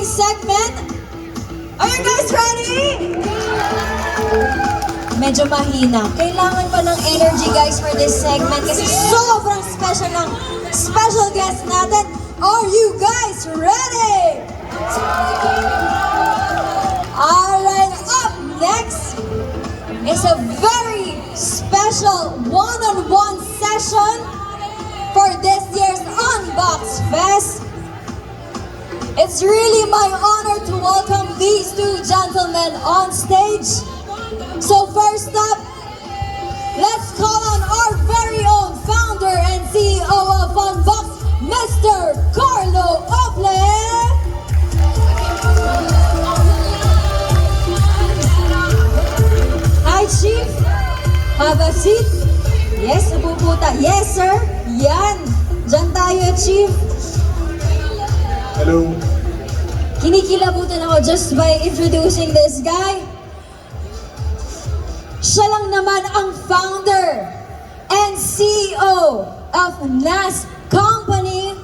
following segment. Are you guys ready? Medyo mahina. Kailangan pa ng energy guys for this segment kasi sobrang special ng special guest natin. Are you guys ready? Alright, up next is a very special one-on-one session for this year's UnboxFest. It's really my honor to welcome these two gentlemen on stage. So first up, let's call on our very own founder and CEO of Unbox, Mr. Carlo Ople. Hi, Chief. Have a seat. Yes, upuputa. Yes, sir. Yan. Diyan tayo, Chief. Hello. Kinikilabutan ako just by introducing this guy. Siya lang naman ang founder and CEO of NAS Company,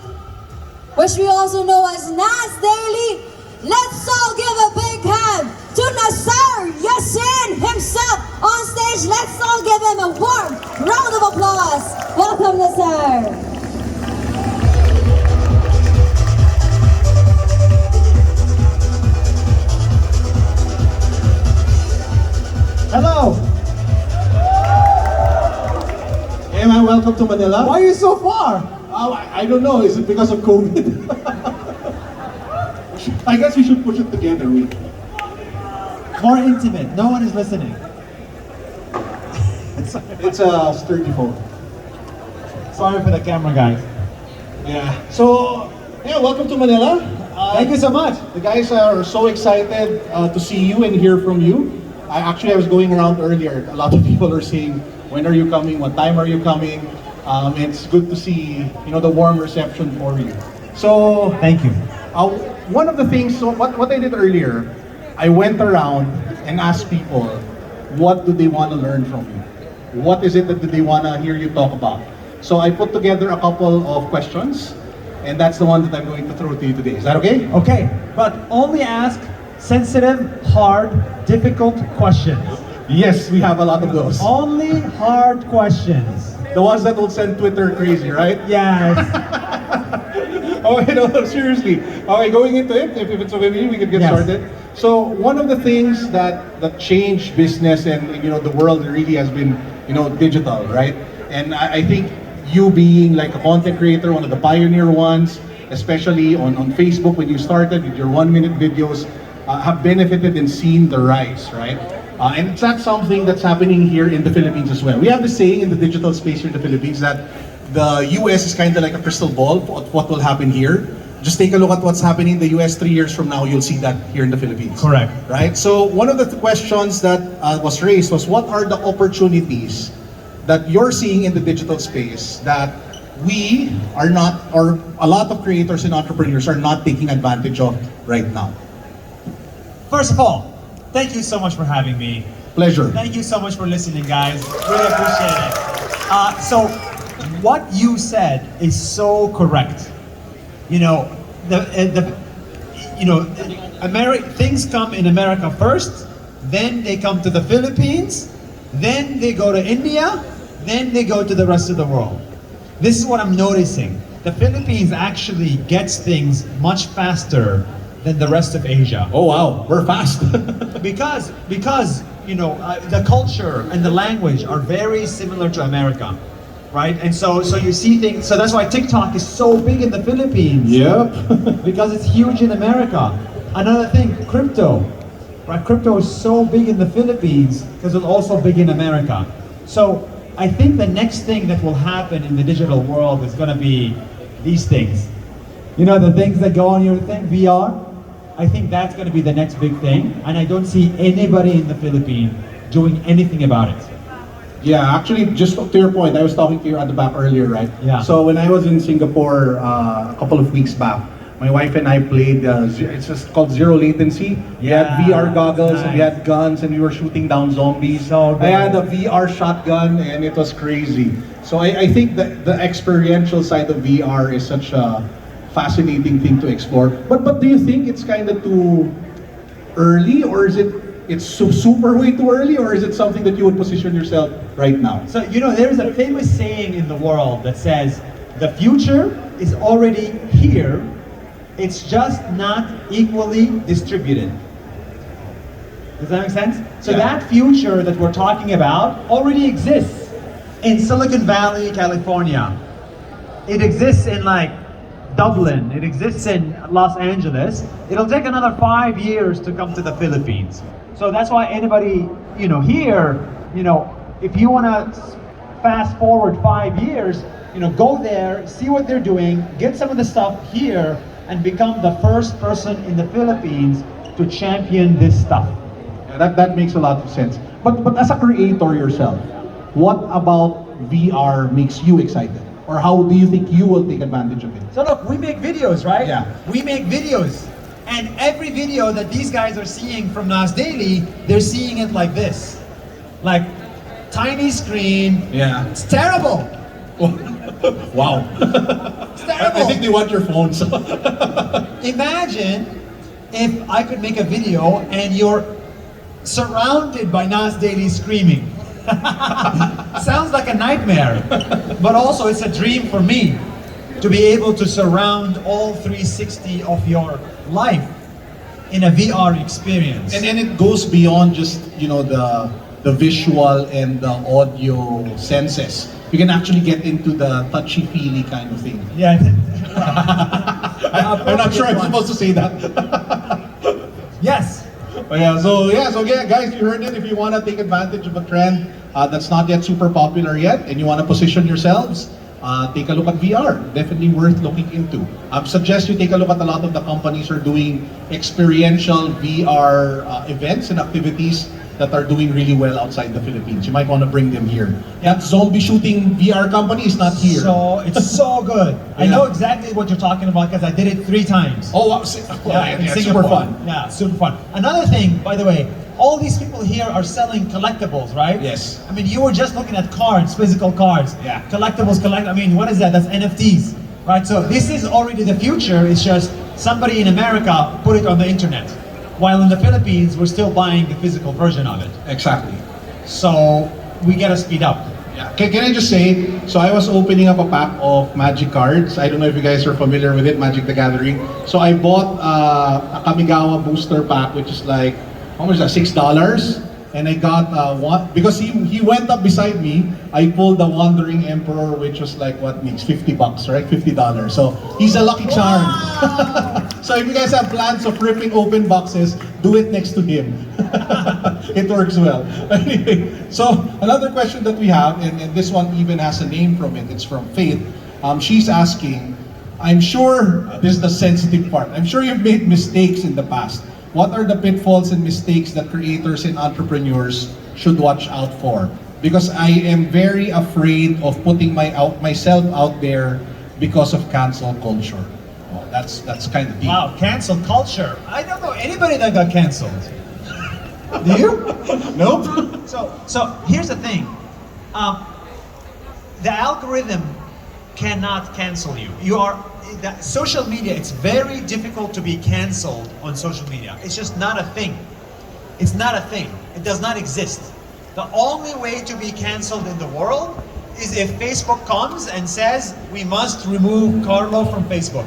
which we also know as NAS Daily. Let's all give a big hand to Nasser Yassin himself on stage. Let's all give him a warm round of applause. Welcome, Nasser. Hello. Hey man, welcome to Manila. Why are you so far? I don't know. Is it because of COVID? I guess we should push it together. More intimate. No one is listening. It's a sturdy phone. Sorry for the camera, guys. Yeah. So, yeah, welcome to Manila. Thank you so much. The guys are so excited to see you and hear from you. I was going around earlier. A lot of people are saying, when are you coming? What time are you coming? It's good to see, the warm reception for you. So, Thank you. one of the things, so what I did earlier, I went around and asked people, what do they want to learn from you? What is it that they want to hear you talk about? So I put together a couple of questions, and that's the one that I'm going to throw to you today. Is that okay? Okay, but only ask sensitive, hard, difficult questions. Yes, we have a lot of those. Only hard questions. The ones that will send Twitter crazy, right? Yes. Okay, no, seriously. Okay, going into it, if it's okay with you, we can get Yes. started. So one of the things that changed business and the world really has been digital, right? And I think you being like a content creator, one of the pioneer ones, especially on Facebook when you started with your 1-minute videos, have benefited and seen the rise, right? And it's not something that's happening here in the Philippines as well. We have the saying in the digital space here in the Philippines that the US is kind of like a crystal ball of what will happen here. Just take a look at what's happening in the US 3 years from now, you'll see that here in the Philippines. Correct. Right? So one of the questions that was raised was, what are the opportunities that you're seeing in the digital space that we are not, or a lot of creators and entrepreneurs are not taking advantage of right now? First of all, thank you so much for having me. Pleasure. Thank you so much for listening, guys. Really appreciate it. So, what you said is so correct. Things come in America first, then they come to the Philippines, then they go to India, then they go to the rest of the world. This is what I'm noticing. The Philippines actually gets things much faster than the rest of Asia. Oh wow, we're fast. because the culture and the language are very similar to America, right? And so you see things. So that's why TikTok is so big in the Philippines. Yep. Because it's huge in America. Another thing, crypto, right? Crypto is so big in the Philippines because it's also big in America. So I think the next thing that will happen in the digital world is going to be these things. The things that go on your thing, VR. I think that's going to be the next big thing, and I don't see anybody in the Philippines doing anything about it. Yeah, actually, just to your point, I was talking to you at the back earlier, right? Yeah. So when I was in Singapore a couple of weeks back, my wife and I played, it's just called Zero Latency. We had VR goggles, and we had guns, and we were shooting down zombies. So I had a VR shotgun, and it was crazy. So I think that the experiential side of VR is such a fascinating thing to explore. But do you think it's kind of too early, or is it's super way too early, or is it something that you would position yourself right now? So, there's a famous saying in the world that says, the future is already here, it's just not equally distributed. Does that make sense? So Yeah. that future that we're talking about already exists in Silicon Valley, California. It exists in like Dublin, it exists in Los Angeles. It'll take another 5 years to come to the Philippines. So that's why anybody, here, if you want to fast forward 5 years, go there, see what they're doing, get some of the stuff here, and become the first person in the Philippines to champion this stuff. Yeah, that makes a lot of sense. But as a creator yourself, what about VR makes you excited? Or how do you think you will take advantage of it? So look, we make videos, right? Yeah. We make videos. And every video that these guys are seeing from Nas Daily, they're seeing it like this. Like, tiny screen. Yeah. It's terrible. Wow. It's terrible. I think they want your phone. So. Imagine if I could make a video and you're surrounded by Nas Daily screaming. Sounds like a nightmare, but also it's a dream for me to be able to surround all 360 of your life in a VR experience. And then it goes beyond just the visual and the audio senses. You can actually get into the touchy-feely kind of thing. Yeah. I'm not sure I'm supposed to say that. Yes. So guys, you heard it. If you want to take advantage of a trend that's not yet super popular yet, and you want to position yourselves, take a look at VR. Definitely worth looking into. I suggest you take a look at a lot of the companies are doing experiential VR events and activities that are doing really well outside the Philippines. You might want to bring them here. That zombie shooting VR company is not here. So it's so good. I know exactly what you're talking about because I did it 3 times. Oh, wow. in It's Singapore. super fun. Yeah, super fun. Another thing, by the way, all these people here are selling collectibles, right? Yes. I mean, you were just looking at cards, physical cards. Yeah. Collectibles, I mean, what is that? That's NFTs, right? So this is already the future. It's just somebody in America put it on the internet. While in the Philippines, we're still buying the physical version of it. Exactly. So we gotta speed up. Yeah. Can I just say, so I was opening up a pack of Magic cards. I don't know if you guys are familiar with it, Magic the Gathering. So I bought a Kamigawa booster pack, which is like, how much is that, $6? And I got one, because he went up beside me, I pulled the Wandering Emperor, which was like, what makes $50, right? $50. So he's a lucky charm. So if you guys have plans of ripping open boxes, do it next to him. It works well. Anyway, so another question that we have, and this one even has a name from it, it's from Faith. She's asking, I'm sure, this is the sensitive part, I'm sure you've made mistakes in the past. What are the pitfalls and mistakes that creators and entrepreneurs should watch out for? Because I am very afraid of putting myself out there because of cancel culture. Oh, that's kind of deep. Wow, cancel culture. I don't know anybody that got canceled. Do you? Nope. So here's the thing. The algorithm cannot cancel you. Social media, it's very difficult to be canceled on social media. It's just not a thing. It's not a thing. It does not exist. The only way to be canceled in the world is if Facebook comes and says, we must remove Carlo from Facebook.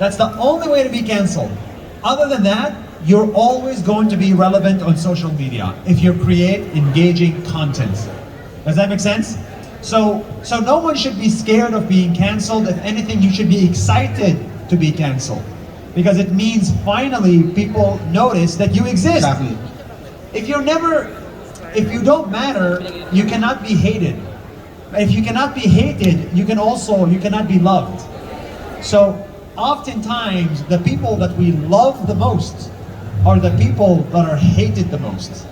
That's the only way to be canceled. Other than that, you're always going to be relevant on social media if you create engaging content. Does that make sense? So no one should be scared of being canceled. If anything, you should be excited to be canceled. Because it means finally people notice that you exist. Exactly. If you don't matter, you cannot be hated. If you cannot be hated, you cannot be loved. So oftentimes, the people that we love the most are the people that are hated the most.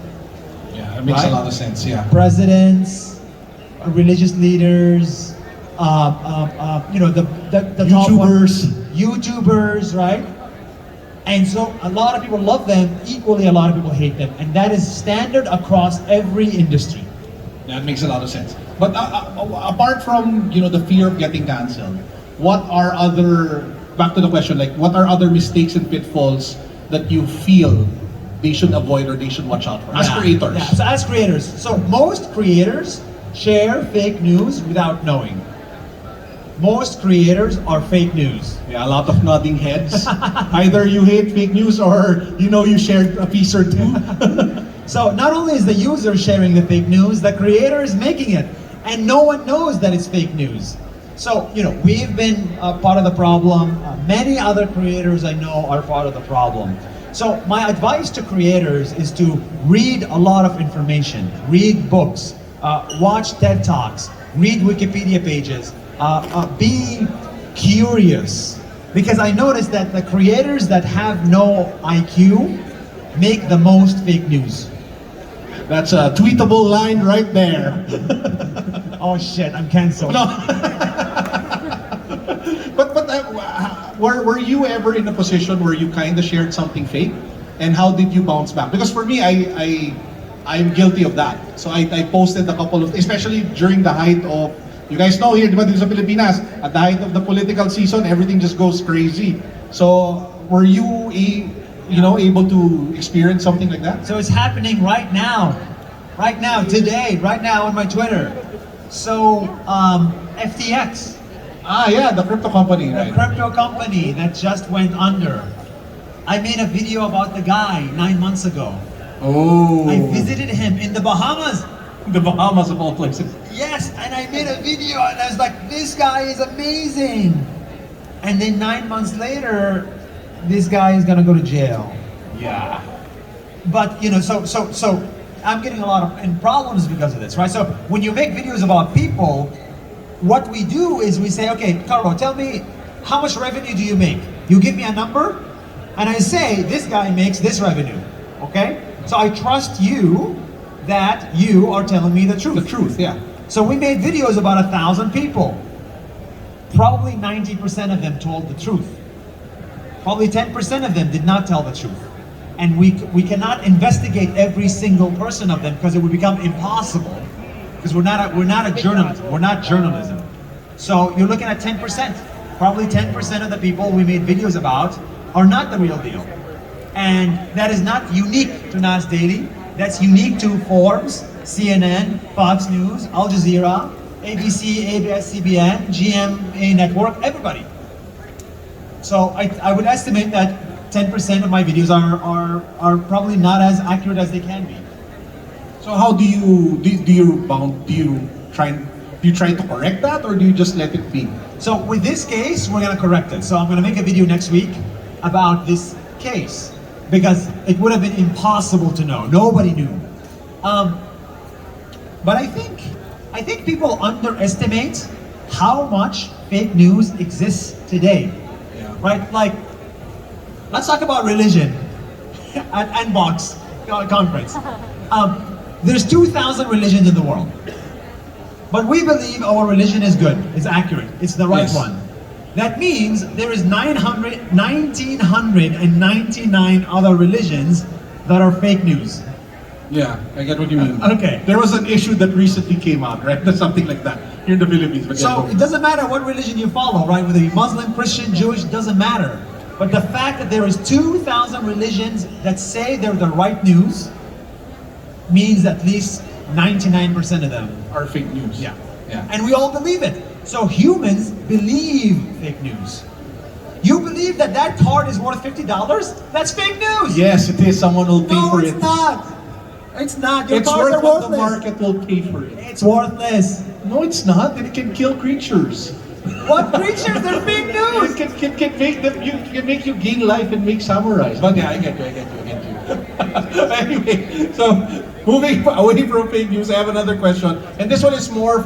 Yeah, it makes Right? a lot of sense, yeah. Presidents, religious leaders, the top YouTubers, right? And so a lot of people love them, equally a lot of people hate them. And that is standard across every industry. That makes a lot of sense. But apart from the fear of getting canceled, what are other back to the question, like, what are other mistakes and pitfalls that you feel they should avoid or they should watch out for as creators? Yeah. So as creators, so most creators share fake news without knowing. Most creators are fake news. Yeah, a lot of nodding heads. Either you hate fake news or you shared a piece or two. So not only is the user sharing the fake news, the creator is making it, and no one knows that it's fake news. So we've been part of the problem. Many other creators I know are part of the problem. So my advice to creators is to read a lot of information, read books, watch TED Talks, read Wikipedia pages, be curious. Because I noticed that the creators that have no IQ make the most fake news. That's a tweetable line right there. Oh shit, I'm canceled. No. but were you ever in a position where you kind of shared something fake, and how did you bounce back? Because for me, I'm guilty of that. So I posted a couple of, especially during the height of, you guys know here, diba, dito sa Pilipinas, at the height of the political season, everything just goes crazy. So were you able to experience something like that? So it's happening right now, today, right now on my Twitter. So FTX. Yeah, the crypto company, The right? crypto company that just went under. I made a video about the guy 9 months ago. Oh. I visited him in the Bahamas. The Bahamas of all places. Yes, and I made a video and I was like, this guy is amazing. And then 9 months later, this guy is gonna go to jail. Yeah. But so I'm getting a lot of problems because of this, right? So when you make videos about people, what we do is we say, okay, Carlo, tell me how much revenue do you make? You give me a number, and I say this guy makes this revenue. Okay? So I trust you that you are telling me the truth. The truth, yeah. So we made videos about 1,000 people. Probably 90% of them told the truth. Probably 10% of them did not tell the truth. And we cannot investigate every single person of them because it would become impossible. Because we're not a journalism. We're not journalism. So you're looking at 10%. Probably 10% of the people we made videos about are not the real deal. And that is not unique to Nas Daily. That's unique to Forbes, CNN, Fox News, Al Jazeera, ABC, ABS, CBN, GMA Network, everybody. So I would estimate that 10% of my videos are probably not as accurate as they can be. So how do you try to correct that, or do you just let it be? So with this case, we're gonna correct it. So I'm gonna make a video next week about this case because it would have been impossible to know. Nobody knew. But I think people underestimate how much fake news exists today. Yeah. Right? Like, let's talk about religion at Unbox conference. There's 2,000 religions in the world. But we believe our religion is good, is accurate, it's the right Yes. one. That means there is 1,999 other religions that are fake news. Yeah, I get what you mean. Okay. There was an issue that recently came out, right? That's something like that here in the Philippines. But So it doesn't matter what religion you follow, right? Whether you're Muslim, Christian, Jewish, doesn't matter. But the fact that there is 2,000 religions that say they're the right news means at least 99% of them. are fake news. Yeah. Yeah. And we all believe it. So humans believe fake news. You believe that that card is worth $50? That's fake news. Yes, it is. Someone will pay No, for it's it. not. It's not. Your It's cards worth are what the worthless. market will pay for it. It's worthless. No, it's not. It can kill creatures. What creatures? They're fake news. It can make them. Can make you gain life and make samurais. But yeah, I get you. Anyway, so moving away from fake news, I have another question, and this one is more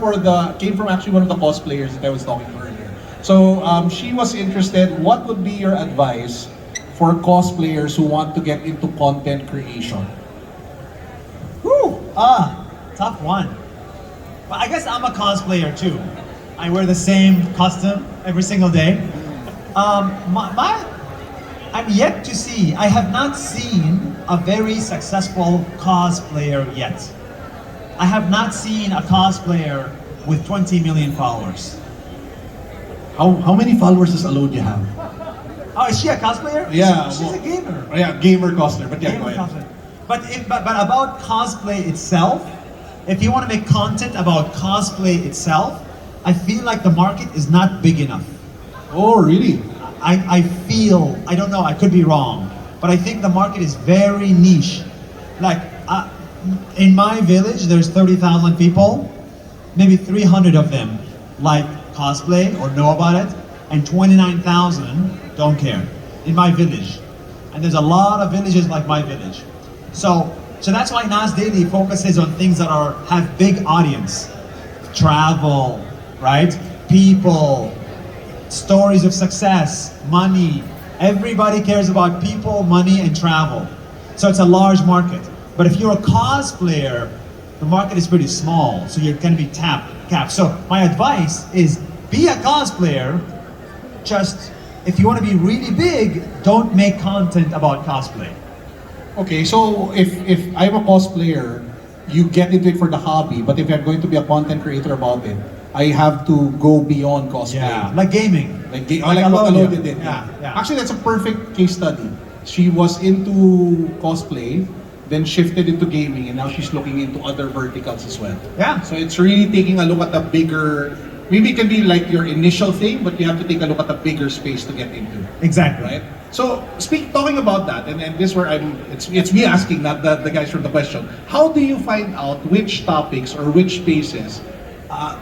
came from actually one of the cosplayers that I was talking to earlier. So she was interested. What would be your advice for cosplayers who want to get into content creation? Whew. Tough one. But I guess I'm a cosplayer too. I wear the same costume every single day. I'm yet to see, I have not seen a very successful cosplayer yet. I have not seen a cosplayer with 20 million followers. How many followers does Alodia have? Oh, is she a cosplayer? Yeah, She's a gamer. Yeah, gamer cosplayer. But yeah, Gamer go ahead. cosplayer. But about cosplay itself, if you want to make content about cosplay itself, I feel like the market is not big enough. Oh, really? I feel, I don't know, I could be wrong, but I think the market is very niche. Like, in my village, there's 30,000 people, maybe 300 of them like cosplay or know about it, and 29,000 don't care in my village. And there's a lot of villages like my village. So that's why Nas Daily focuses on things that have big audience. Travel, right? People, stories of success, money. Everybody cares about people, money, and travel. So it's a large market. But if you're a cosplayer, the market is pretty small, so you're going to be capped. So my advice is be a cosplayer. Just if you want to be really big, don't make content about cosplay. Okay, so if I'm a cosplayer, you get into it for the hobby, but if I'm going to be a content creator about it, I have to go beyond cosplay. Yeah, like gaming. Like what Alodia. Alodia did. Yeah. Actually, that's a perfect case study. She was into cosplay, then shifted into gaming, and now she's looking into other verticals as well. Yeah. So it's really taking a look at the bigger, maybe it can be like your initial thing, but you have to take a look at the bigger space to get into. Exactly. Right? So talking about that, and this is where it's me asking, not the guys from the question. How do you find out which topics or which spaces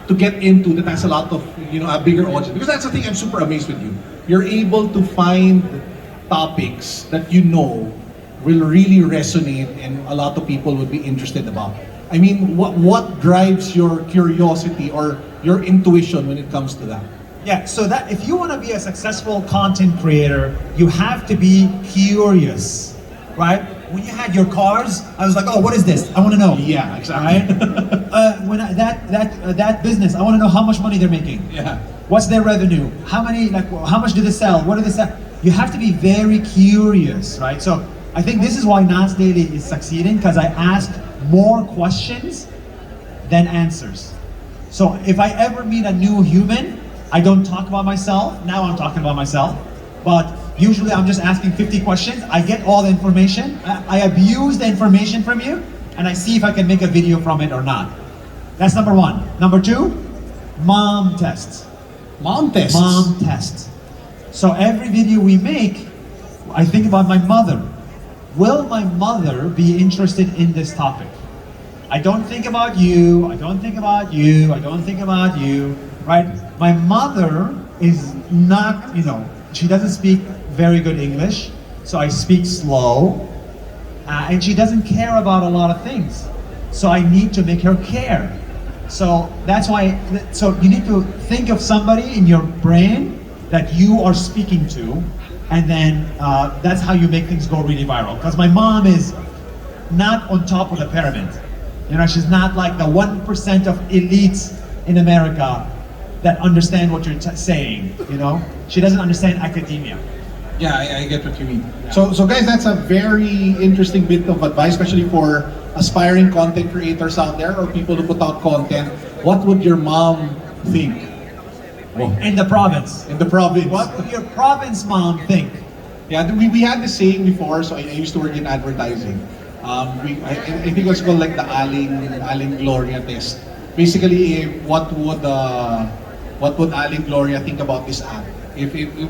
to get into that has a lot of, a bigger audience? Because that's the thing I'm super amazed with you. You're able to find topics that will really resonate and a lot of people would be interested about. I mean, what drives your curiosity or your intuition when it comes to that? Yeah, so that if you want to be a successful content creator, you have to be curious, right? When you had your cars, I was like, oh, what is this? I want to know. Yeah, exactly. Right? That business, I want to know how much money they're making. Yeah. What's their revenue? How much do they sell? What do they sell? You have to be very curious, right? So I think this is why Nas Daily is succeeding, because I ask more questions than answers. So if I ever meet a new human, I don't talk about myself. Now I'm talking about myself. But usually I'm just asking 50 questions. I get all the information. I abuse the information from you, and I see if I can make a video from it or not. That's number one. Number two, mom tests. Mom tests? Mom tests. So every video we make, I think about my mother. Will my mother be interested in this topic? I don't think about you, I don't think about you, I don't think about you, right? My mother is not, she doesn't speak very good English, so I speak slow, and she doesn't care about a lot of things. So I need to make her care. So that's why, you need to think of somebody in your brain that you are speaking to, and then that's how you make things go really viral. Because my mom is not on top of the pyramid. She's not like the 1% of elites in America that understand what you're saying. She doesn't understand academia. Yeah, I get what you mean. Yeah. So guys, that's a very interesting bit of advice, especially for aspiring content creators out there or people who put out content. What would your mom think? In the province. In the province. What would your province mom think? Yeah, we had this saying before, so I used to work in advertising. I think it was called like the Aling Gloria test. Basically, what would Aling Gloria think about this ad?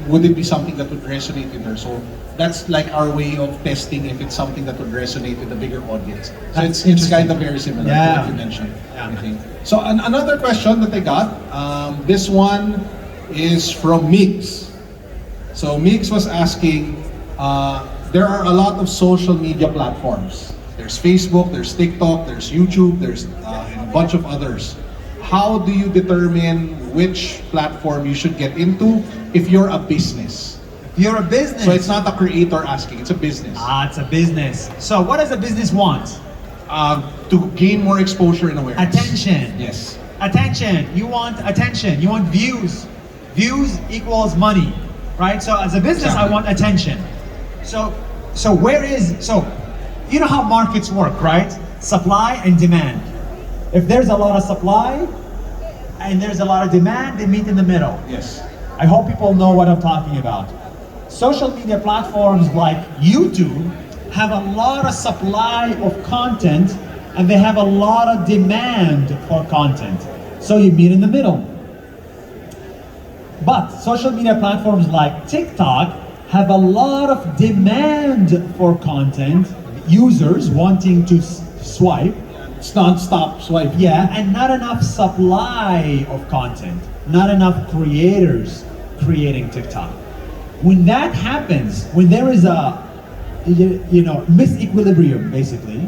Would it be something that would resonate with her? So that's like our way of testing if it's something that would resonate with a bigger audience. So it's kind of very similar to what you mentioned. Yeah. I think. So another question that I got, this one is from Migs. So Migs was asking, there are a lot of social media platforms. There's Facebook, there's TikTok, there's YouTube, there's and a bunch of others. How do you determine which platform you should get into if you're a business? You're a business. So it's not a creator asking, it's a business. It's a business. So what does a business want? To gain more exposure and awareness. Attention. Yes. Attention. You want attention. You want views. Views equals money, right? So as a business, Exactly. I want attention. So you know how markets work, right? Supply and demand. If there's a lot of supply and there's a lot of demand, they meet in the middle. Yes. I hope people know what I'm talking about. Social media platforms like YouTube have a lot of supply of content and they have a lot of demand for content. So you meet in the middle. But social media platforms like TikTok have a lot of demand for content, users wanting to swipe. It's non-stop swipe. Yeah, and not enough supply of content, not enough creators creating TikTok. When that happens, when there is a misequilibrium, basically,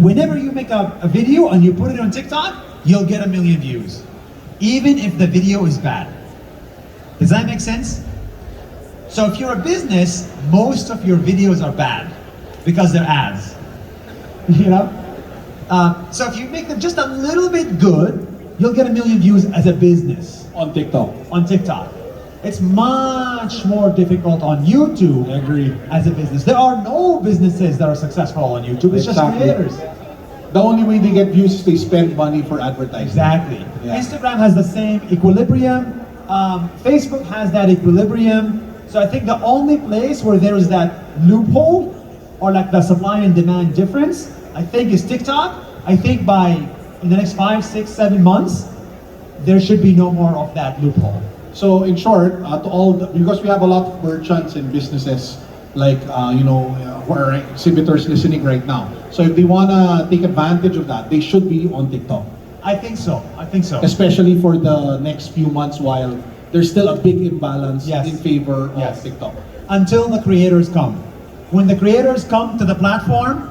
whenever you make a video and you put it on TikTok, you'll get 1 million views, even if the video is bad. Does that make sense? So if you're a business, most of your videos are bad because they're ads. So if you make them just a little bit good, you'll get 1 million views as a business. On TikTok. On TikTok. It's much more difficult on YouTube. I agree. As a business. There are no businesses that are successful on YouTube. It's Exactly. just creators. The only way they get views is they spend money for advertising. Exactly. Yeah. Instagram has the same equilibrium. Facebook has that equilibrium. So I think the only place where there is that loophole or like the supply and demand difference, I think is TikTok. I think in the next 5, 6, 7 months, there should be no more of that loophole. So in short, because we have a lot of merchants and businesses like who are exhibitors listening right now. So if they wanna take advantage of that, they should be on TikTok. I think so. Especially for the next few months while there's still a big imbalance Yes. in favor Yes. of TikTok. Until the creators come. When the creators come to the platform,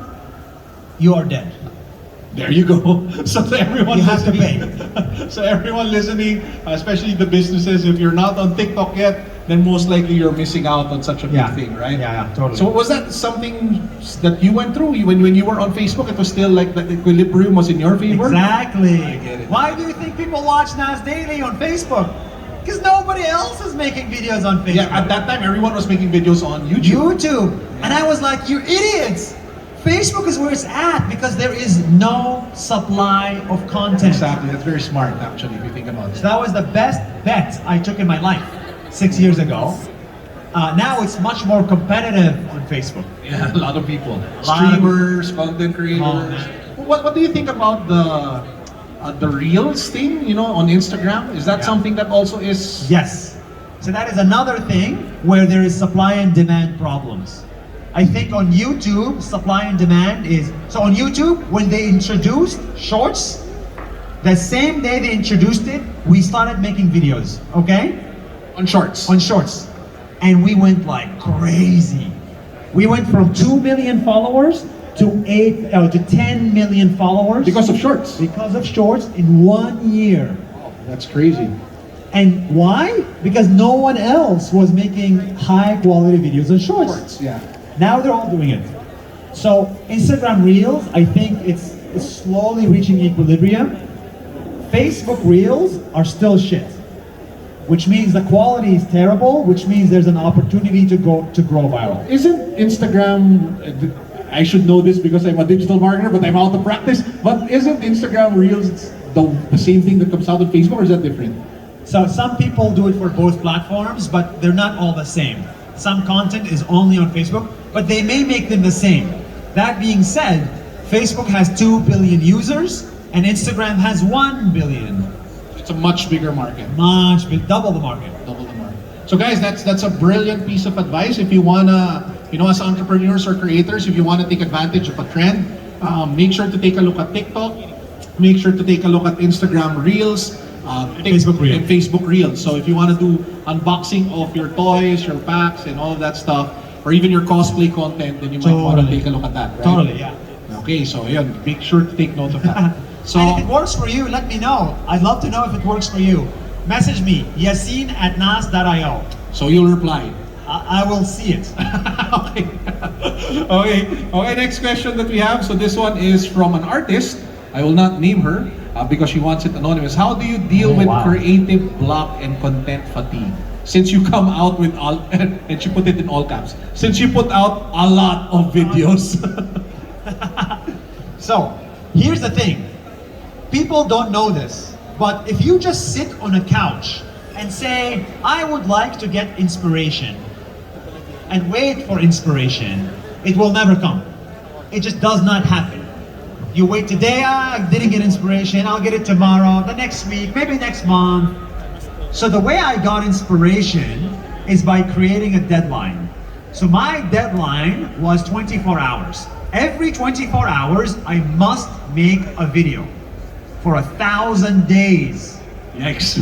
you are dead. There you go. So to everyone You have to listening, so everyone listening, especially the businesses, if you're not on TikTok yet, then most likely you're missing out on such a big Yeah. thing, right? Yeah, totally. So was that something that you went through when you were on Facebook? It was still like the equilibrium was in your favor. Exactly. I get it. Why do you think people watch Nas Daily on Facebook? Because nobody else is making videos on Facebook. Yeah, at that time everyone was making videos on YouTube. YouTube. And I was like, you idiots! Facebook is where it's at because there is no supply of content. Exactly. That's very smart, actually, if you think about So it. that was the best bet I took in my life 6 years ago. Now it's much more competitive on Facebook. Yeah, a lot of people, lot of- streamers, content creators. Oh, man. What do you think about the Reels thing? On Instagram, is that Yeah. something that also is? Yes. So that is another thing where there is supply and demand problems. I think on YouTube, supply and demand is... So on YouTube, when they introduced Shorts, the same day they introduced it, we started making videos, okay? On Shorts. On Shorts. And we went like crazy. We went from 2 million followers to 10 million followers. Because of Shorts. Because of Shorts in 1 year. Oh, that's crazy. And why? Because no one else was making high quality videos on Shorts. Yeah. Now they're all doing it. So Instagram Reels, I think it's slowly reaching equilibrium. Facebook Reels are still shit, which means the quality is terrible, which means there's an opportunity to grow viral. Isn't Instagram? I should know this because I'm a digital marketer, but I'm out of practice. But isn't Instagram Reels the same thing that comes out on Facebook, or is that different? So some people do it for both platforms, but they're not all the same. Some content is only on Facebook, but they may make them the same. That being said, Facebook has 2 billion users and Instagram has 1 billion. It's a much bigger market. Double the market. Double the market. So guys, that's a brilliant piece of advice. If you wanna, as entrepreneurs or creators, if you wanna take advantage of a trend, make sure to take a look at TikTok. Make sure to take a look at Instagram Reels. And Facebook Reels. So if you want to do unboxing of your toys, your packs, and all of that stuff, or even your cosplay content, then you might want to take a look at that, right? Totally, yeah. Okay, so yun, make sure to take note of that. So, And if it works for you, let me know. I'd love to know if it works for you. Message me, yasin@nas.io. so you'll reply. I will see it. Okay. Okay, next question that we have. So this one is from an artist. I will not name her because she wants it anonymous. How do you deal with creative block and content fatigue? Since you come out with all, and she put it in all caps, since you put out a lot of videos. So, here's the thing. People don't know this, but if you just sit on a couch and say, I would like to get inspiration, and wait for inspiration, it will never come. It just does not happen. You wait today, I didn't get inspiration, I'll get it tomorrow, the next week, maybe next month. So the way I got inspiration is by creating a deadline. So my deadline was 24 hours. Every 24 hours, I must make a video for 1,000 days. Yikes.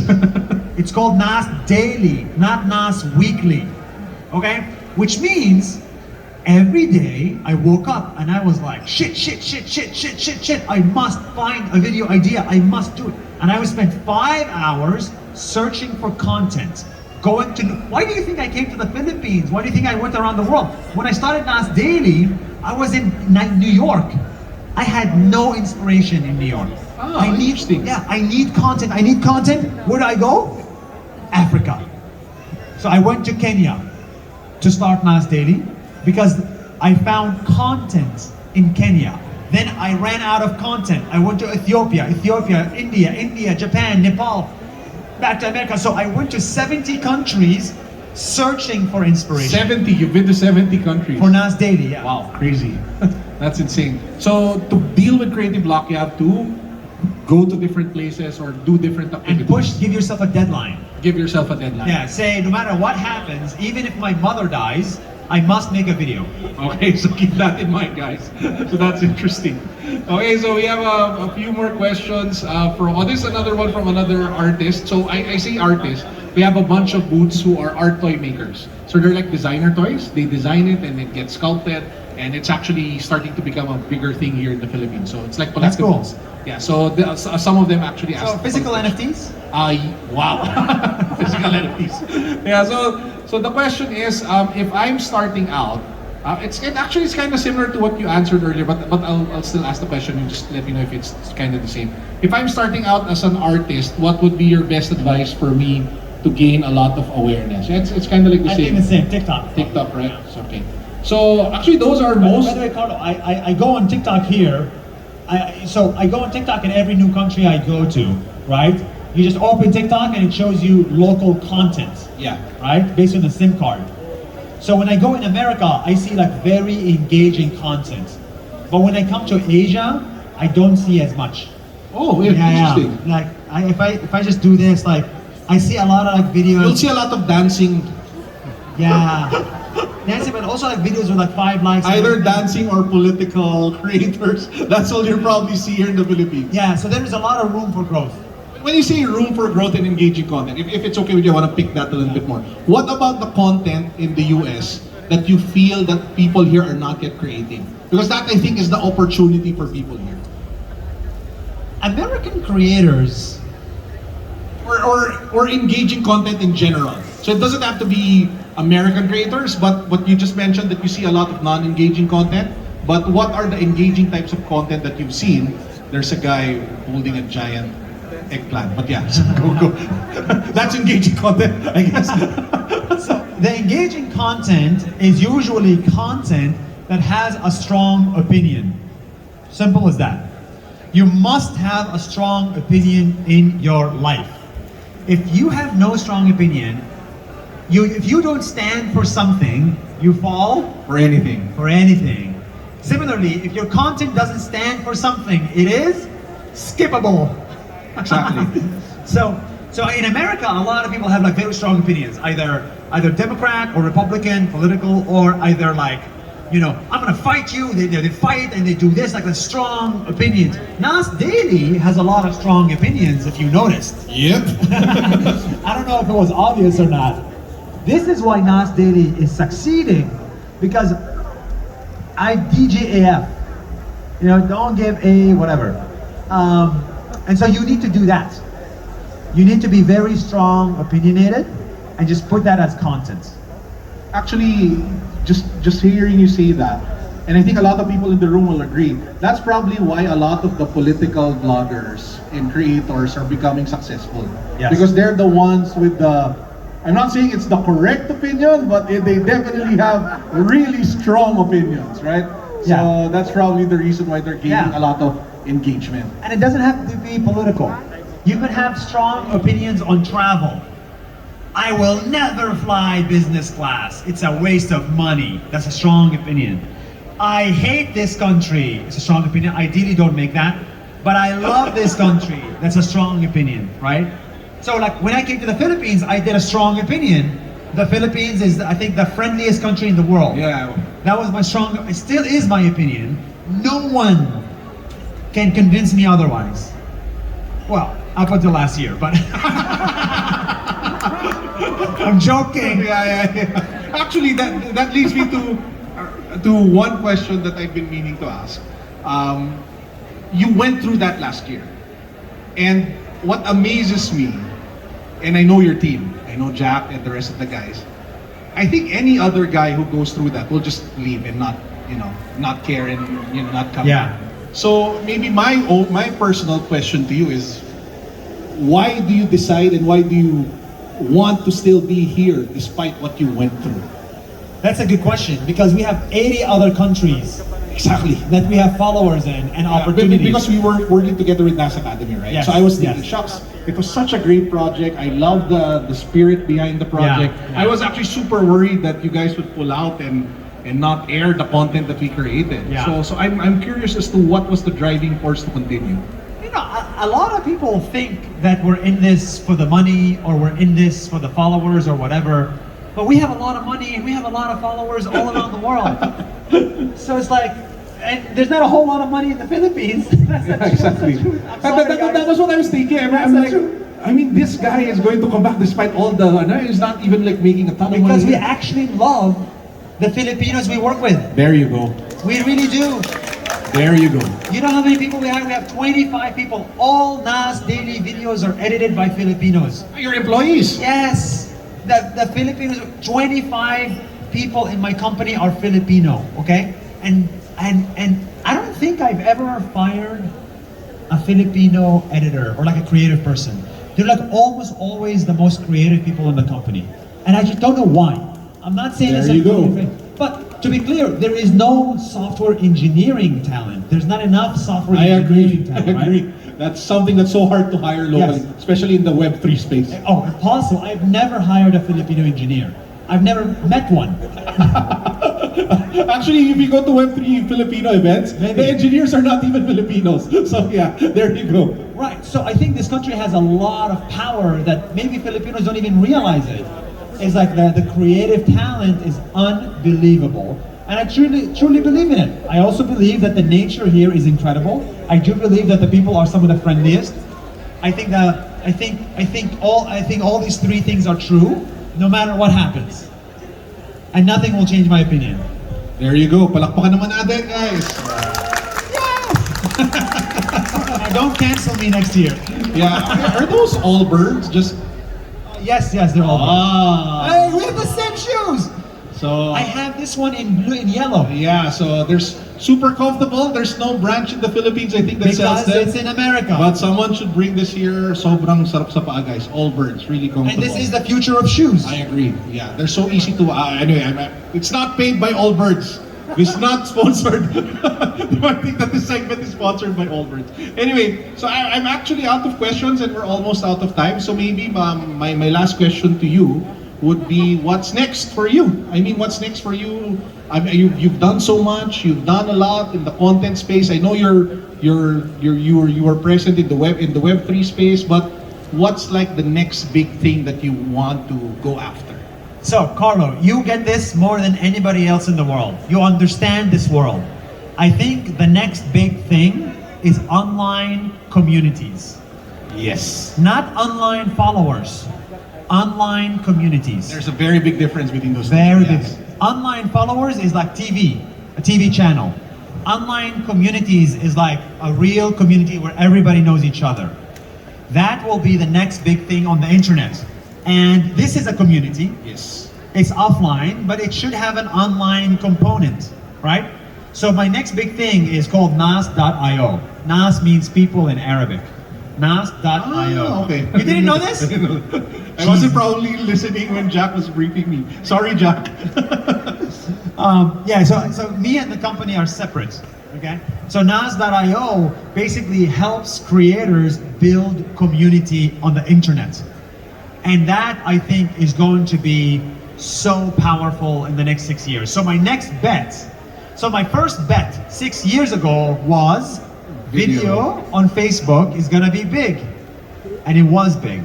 It's called NAS Daily, not NAS Weekly. Okay? Which means every day I woke up and I was like, shit, I must find a video idea, I must do it. And I would spend 5 hours searching for content. Why do you think I came to the Philippines? Why do you think I went around the world? When I started NAS Daily, I was in New York. I had no inspiration in New York. Oh, interesting. Yeah, I need content. Where do I go? Africa. So I went to Kenya to start NAS Daily because I found content in Kenya. Then I ran out of content. I went to Ethiopia, India, Japan, Nepal, back to America. So I went to 70 countries searching for inspiration. 70, you've been to 70 countries. For NAS Daily, yeah. Wow, crazy. That's insane. So to deal with creative block, you have to go to different places or do different activities. And give yourself a deadline. Give yourself a deadline. Yeah, say no matter what happens, even if my mother dies, I must make a video. Okay, so keep that in mind, guys. So that's interesting. Okay, so we have a few more questions this is another one from another artist. So I say artist. We have a bunch of booths who are art toy makers. So they're like designer toys. They design it and it gets sculpted, and it's actually starting to become a bigger thing here in the Philippines. So it's like That's cool. collectibles. Yeah, so some of them actually So ask. physical NFTs? Wow. Physical NFTs. Yeah, so the question is, if I'm starting out, it's kind of similar to what you answered earlier, but I'll still ask the question and just let me know if it's kind of the same. If I'm starting out as an artist, what would be your best advice for me to gain a lot of awareness? It's kind of like the I same. think the same, TikTok. TikTok, right? So, okay. So actually, those are By most. the way, Carlo, I go on TikTok here. So I go on TikTok in every new country I go to, right? You just open TikTok and it shows you local content, Yeah. right? Based on the SIM card. So when I go in America, I see like very engaging content. But when I come to Asia, I don't see as much. Oh, yeah, interesting. Like if I just do this, like I see a lot of like videos. You'll see a lot of dancing. Yeah. Dancing, but also like videos with like 5 likes. Either dancing or political creators. That's all you'll probably see here in the Philippines. Yeah, so there is a lot of room for growth. When you say room for growth and engaging content, if it's okay with you, I want to pick that a little bit more. What about the content in the US that you feel that people here are not yet creating? Because that, I think, is the opportunity for people here. American creators. Or engaging content in general. So it doesn't have to be American creators, but what you just mentioned that you see a lot of non-engaging content. But what are the engaging types of content that you've seen? There's a guy holding a giant eggplant, but yeah, so go. That's engaging content, I guess. So the engaging content is usually content that has a strong opinion. Simple as that. You must have a strong opinion in your life. If you have no strong opinion, if you don't stand for something, you fall For anything. for anything. Similarly, if your content doesn't stand for something, it is skippable. Exactly. So in America, a lot of people have like very strong opinions, either Democrat or Republican, political, or either like, I'm gonna fight you. They fight and they do this, like a strong opinions. NAS Daily has a lot of strong opinions, if you noticed. Yep. I don't know if it was obvious or not. This is why NAS Daily is succeeding, because I DJAF. Don't give a whatever. And so you need to do that. You need to be very strong, opinionated, and just put that as content. Actually, just hearing you say that, and I think a lot of people in the room will agree, that's probably why a lot of the political bloggers and creators are becoming successful. Yes. Because they're the ones with the, I'm not saying it's the correct opinion, but they definitely have really strong opinions, right? Yeah. So that's probably the reason why they're gaining a lot of engagement. And it doesn't have to be political. You could have strong opinions on travel. I will never fly business class. It's a waste of money. That's a strong opinion. I hate this country. It's a strong opinion. Ideally, don't make that. But I love this country. That's a strong opinion, right? So like when I came to the Philippines, I did a strong opinion. The Philippines is, I think, the friendliest country in the world. Yeah. That was my strong, it still is my opinion. No one can convince me otherwise. Well, up until last year, but I'm joking. Yeah. Actually, that leads me to one question that I've been meaning to ask. You went through that last year, and what amazes me, and I know your team, I know Jack and the rest of the guys. I think any other guy who goes through that will just leave and not care and not come. Yeah. So maybe my personal question to you is, why do you decide and why do you want to still be here despite what you went through? That's a good question because we have 80 other countries Exactly. that we have followers in and opportunities. Because we were working together with NASA Academy, right? Yes, So I was thinking, yes. shucks, it was such a great project. I love the spirit behind the project. Yeah. I was actually super worried that you guys would pull out and not air the content that we created. Yeah. So I'm curious as to what was the driving force to continue. You know, a lot of people think that we're in this for the money or we're in this for the followers or whatever. But we have a lot of money and we have a lot of followers all around the world. So it's like, and there's not a whole lot of money in the Philippines. That's not true. Exactly. That's not true. I'm sorry, That guys. was what I was thinking. I'm That's like, not true. I mean, this guy is going to come back despite all the. He's not even like making a ton of money. Because we actually love the Filipinos we work with. There you go. We really do. There you go. You know how many people we have? We have 25 people. All NAS daily videos are edited by Filipinos. Your employees. Yes. The Filipinos, 25 people in my company are Filipino, okay? And I don't think I've ever fired a Filipino editor or like a creative person. They're like almost always the most creative people in the company. And I just don't know why. I'm not saying There it's a you go. thing. But to be clear, there is no software engineering talent. There's not enough software I agree. engineering I talent, agree. right? That's something that's so hard to hire locally, Yes. especially in the Web3 space. Oh, impossible. I've never hired a Filipino engineer. I've never met one. Actually, if you go to Web3 Filipino events, Maybe. the engineers are not even Filipinos. So yeah, there you go. Right. So I think this country has a lot of power that maybe Filipinos don't even realize it. It's like the creative talent is unbelievable. And I truly believe in it. I also believe that the nature here is incredible. I do believe that the people are some of the friendliest. I think all these three things are true, no matter what happens. And nothing will change my opinion. There you go. Palakpakan naman natin, guys. Now, don't cancel me next year. Yeah. Are those all birds? Just Yes, they're all. ah. Hey, we have the same shoes. So I have this one in blue and yellow. yeah. So there's super comfortable. There's no branch in the Philippines, I think, that sells Because them. it's in America. But someone should bring this here. Sobrang sarap sa paa, guys. All birds, really comfortable. And this is the future of shoes. I agree. Yeah, they're so easy to. Anyway, it's not paid by All Birds. It's not sponsored. You might think that this segment is sponsored by All Birds. Anyway, so I'm actually out of questions and we're almost out of time. So maybe my last question to you would be, what's next for you? I mean, what's next for you? You've done so much. You've done a lot in the content space. I know you were present in the Web3 space, but what's like the next big thing that you want to go after? So, Carlo, you get this more than anybody else in the world. You understand this world. I think the next big thing is online communities. Yes. Not online followers. Online communities. There's a very big difference between those Very two. big. Online followers is like TV, a TV channel. Online communities is like a real community where everybody knows each other. That will be the next big thing on the internet. And this is a community. Yes. It's offline, but it should have an online component, right? So my next big thing is called nas.io. Nas means people in Arabic. Nas.io. Ah, okay. You didn't know this? I wasn't probably listening when Jack was briefing me. Sorry, Jack. Yeah, so me and the company are separate, okay? So nas.io basically helps creators build community on the internet. And that, I think, is going to be so powerful in the next 6 years. So my next bet, so my first bet 6 years ago was video on Facebook is gonna be big. And it was big.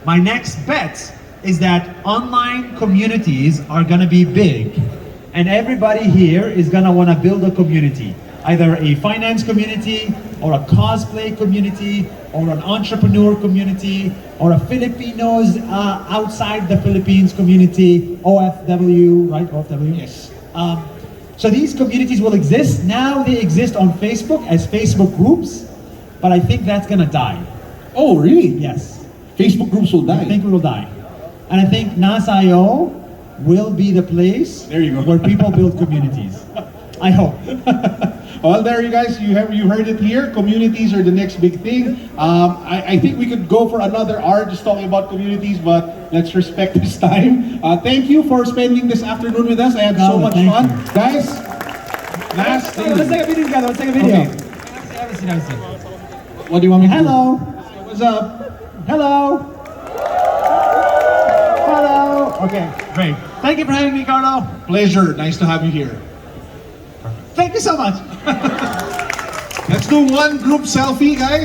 My next bet is that online communities are gonna be big. And everybody here is gonna wanna build a community. Either a finance community, or a cosplay community, or an entrepreneur community, or a Filipinos outside the Philippines community, OFW, right? OFW? Yes. So these communities will exist. Now they exist on Facebook as Facebook groups, but I think that's gonna die. Oh, really? Yes. Facebook groups will I die. think we will die. And I think NASAIO will be the place There you go. where people build communities. I hope. Well, there you guys, you heard it here. Communities are the next big thing. I think we could go for another hour just talking about communities, but let's respect this time. Thank you for spending this afternoon with us. I had so Carlo, much thank fun. you. Guys, last thing. Let's take a video together. Let's take a video. Okay. Have a seat, have a seat. What do you want me to do? Hello. What's up? Hello. Hello. Okay, great. Thank you for having me, Carlo. Pleasure. Nice to have you here. Thank you so much. Let's do one group selfie, guys.